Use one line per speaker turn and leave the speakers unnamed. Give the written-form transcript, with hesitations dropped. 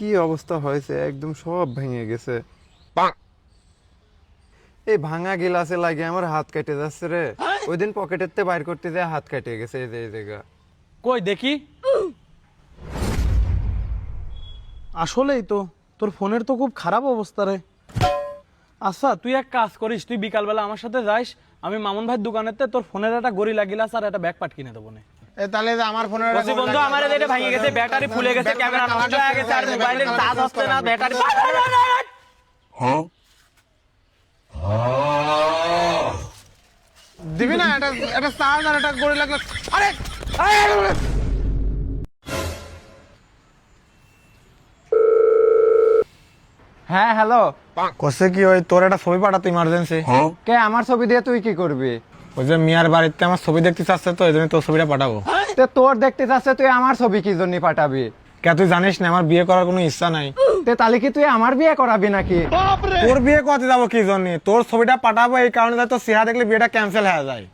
কি অবস্থা হয়েছে, একদম সব ভেঙে গেছে। এই ভাঙা গিলাসে লাগে আমার হাত কেটে যাচ্ছে রে। ওই দিন পকেটের তে বাইর করতে যায় হাত কেটে গেছে এই যে এই জায়গা।
কই দেখি। আসলেই তো তোর ফোনের তো খুব খারাপ অবস্থা রে। আচ্ছা তুই এক কাজ করিস, তুই বিকালবেলা আমার সাথে যাইস, আমি মামুন ভাইয়ের দোকানেতে তোর ফোনের একটা গরিলা গিলাস আর একটা ব্যাকপার্ট কিনে দেবো না।
তাহলে আমার ফোনের
বলছি বন্ধু আমার এটা ভেঙে গেছে, ব্যাটারি ফুলে গেছে, ক্যামেরা নষ্ট হয়ে গেছে, আর মোবাইলের চার্জ হচ্ছে না, ব্যাটারি
দিবি না এটা চার্জ আর এটা গড়ি লাগলো। আরে
হ্যাঁ হ্যালো।
কসে কি ওই তোর একটা ছবি পাঠাতো ইমার্জেন্সি।
কে আমার ছবি দিয়ে তুই কি করবি?
ওই যে মিয়ার বাড়িতে আমার ছবি দেখতে চাচ্ছে, তো এই জন্য তোর ছবিটা পাঠাবো।
তে তোর দেখতে চাচ্ছে, তুই আমার ছবি কি জন্য পাঠাবি?
কে তুই জানিস না আমার বিয়ে করার কোনো ইচ্ছা নাই।
তে তাহলে কি তুই আমার বিয়ে করাবি নাকি?
তোর বিয়ে করতে যাবো কি জন্য? তোর ছবিটা পাঠাবো এই কারণে তোর চেহারা দেখলে বিয়েটা ক্যান্সেল হয়ে যায়।